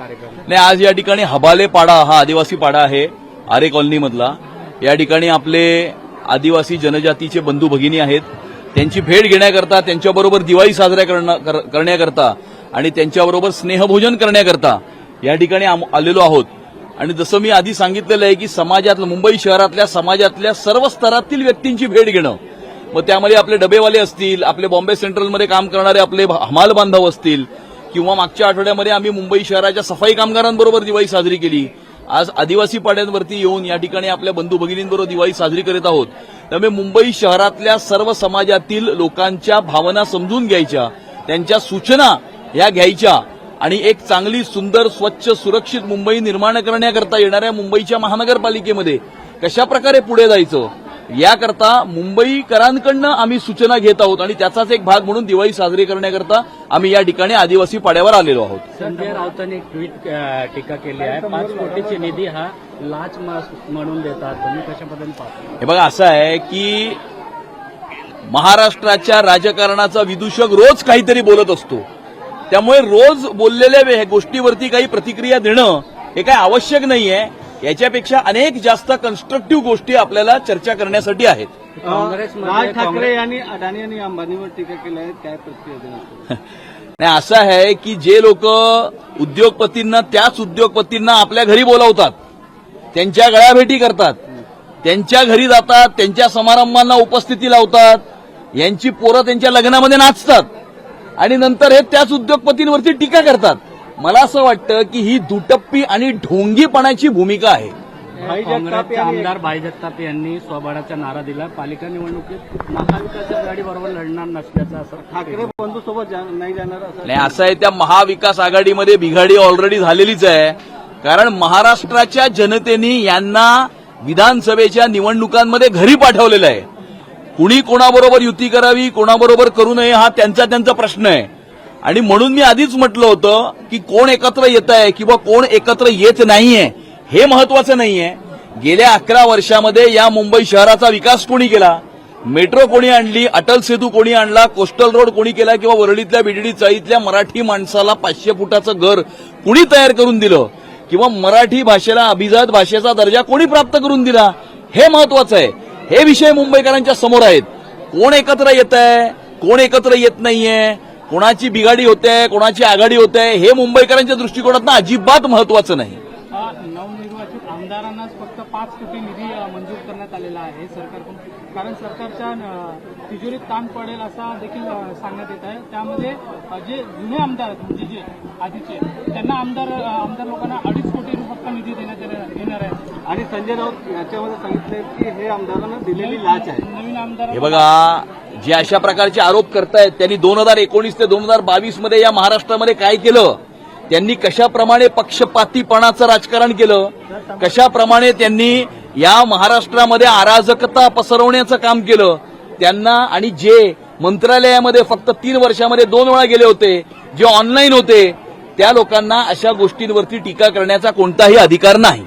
कार्यक्रम? नाही, आज या ठिकाणी हबाले पाडा हा आदिवासी पाडा आहे आरे कॉलनी मधला. या ठिकाणी आपले आदिवासी जनजातीचे बंधू भगिनी आहेत. त्यांची भेट घेण्याकरता, त्यांच्याबरोबर दिवाळी साजऱ्या करण्याकरता आणि त्यांच्याबरोबर स्नेहभोजन करण्याकरता या ठिकाणी आलेलो आहोत. आणि जसं मी आधी सांगितलेलं आहे की समाजातलं, मुंबई शहरातल्या समाजातल्या सर्व स्तरातील व्यक्तींची भेट घेणं, मग त्यामध्ये आपले डबेवाले असतील, आपले बॉम्बे सेंट्रलमध्ये काम करणारे आपले हमाल बांधव असतील, किंवा मागच्या आठवड्यामध्ये आम्ही मुंबई शहराच्या सफाई कामगारांबरोबर दिवाळी साजरी केली. आज आदिवासी पाड्यांवरती येऊन या ठिकाणी आपल्या बंधू भगिनींबरोबर दिवाळी साजरी करीत आहोत. त्यामुळे मुंबई शहरातल्या सर्व समाजातील लोकांच्या भावना समजून घ्यायच्या, त्यांच्या सूचना या घ्यायच्या आणि एक चांगली, सुंदर, स्वच्छ, सुरक्षित मुंबई निर्माण करण्याकरता येणाऱ्या मुंबईच्या महानगरपालिकेमध्ये कशा प्रकारे पुढे जायचं याकरता मुंबईकरांकडनं आम्ही सूचना घेत आहोत. आणि त्याचाच एक भाग म्हणून दिवाळी साजरी करण्याकरता आम्ही या ठिकाणी आदिवासी पाड्यावर आलेलो आहोत. संजय राऊतांनी एक ट्विट टीका केली आहे, 5 कोटीची निधी हा लाच म्हणून देतात, तुम्ही कशा पद्धतीने पाहता? हे बघा, असं आहे की महाराष्ट्राच्या राजकारणाचा विदूषक रोज काहीतरी बोलत असतो. त्यामुळे रोज बोललेल्या गोष्टीवरती काही प्रतिक्रिया देणं हे काही आवश्यक नाहीये. याच्यापेक्षा अनेक जास्त कन्स्ट्रक्टिव्ह गोष्टी आपल्याला चर्चा करण्यासाठी आहेत. राज ठाकरे यांनी अडाणी आणि अंबानीवर टीका केली आहे, काय प्रतिक्रिया? नाही, असं आहे की जे लोक उद्योगपतींना, त्याच उद्योगपतींना आपल्या घरी बोलावतात, त्यांच्या गळ्याभेटी करतात, त्यांच्या घरी जातात, त्यांच्या समारंभांना उपस्थिती लावतात, यांची पोरं त्यांच्या लग्नामध्ये नाचतात आणि नंतर हे त्याच उद्योगपतींवरती टीका करतात. मला असं वाटतं की ही दुटप्पी आणि ढोंगीपणाची भूमिका आहे. काँग्रेसचे आमदार भाई जगताप यांनी स्वबळाचा नारा दिला, पालिका निवडणुकीत महाविकास आघाडीबरोबर लढणार नसल्याचं, असं ठाकरे बंधूसोबत नाही जाणार असं नाही. असं आहे, त्या महाविकास आघाडीमध्ये बिघाडी ऑलरेडी झालेलीच आहे. कारण महाराष्ट्राच्या जनतेने यांना विधानसभेच्या निवडणुकांमध्ये घरी पाठवलेलं आहे. कुणी कोणाबरोबर युती करावी, कोणाबरोबर करू नये हा त्यांचा प्रश्न आहे. आणि म्हणून मी आधीच म्हटलं होतं की कोण एकत्र येत आहे किंवा कोण एकत्र येत नाहीये हे महत्वाचं नाहीये. गेल्या 11 वर्षामध्ये या मुंबई शहराचा विकास कोणी केला? मेट्रो कोणी आणली? अटल सेतू कोणी आणला? कोस्टल रोड कोणी केला? किंवा वरळीतल्या बीडीडी चाळीतल्या मराठी माणसाला 500 फुटाचं घर कोणी तयार करून दिलं? किंवा मराठी भाषेला अभिजात भाषेचा दर्जा कोणी प्राप्त करून दिला? हे महत्वाचं आहे. हे विषय मुंबईकरांच्या समोर आहेत. कोण एकत्र येत आहे, कोण एकत्र येत नाहीये, कोणाची बिघाडी होते, कोणाची आघाडी होते, हे मुंबईकरांच्या दृष्टिकोनातून अजिबात महत्वाचं नाही. नवनिर्वाचित आमदारांनाच फक्त 5 कोटी निधी मंजूर करण्यात आलेला आहे सरकारकडून, कारण सरकारच्या तिजोरीत ताण पडेल असा देखील सांगण्यात येत आहे. त्यामध्ये जे जुने आमदार आहेत, म्हणजे जे आधीचे, त्यांना आमदार लोकांना 2.5 कोटी फक्त निधी देण्यात येणार आहे. आणि संजय राऊत याच्यामध्ये सांगितले की हे आमदारांना दिलेली लाच आहे. नवीन आमदार हे बघा, जे अशा प्रकारचे आरोप करतायत त्यांनी 2019 ते 2022 मध्ये या महाराष्ट्रामध्ये काय केलं, त्यांनी कशाप्रमाणे पक्षपातीपणाचं राजकारण केलं, कशाप्रमाणे त्यांनी या महाराष्ट्रामध्ये अराजकता पसरवण्याचं काम केलं त्यांना, आणि जे मंत्रालयामध्ये फक्त 3 वर्षामध्ये 2 वेळा गेले होते, जे ऑनलाईन होते, त्या लोकांना अशा गोष्टींवरती टीका करण्याचा कोणताही अधिकार नाही.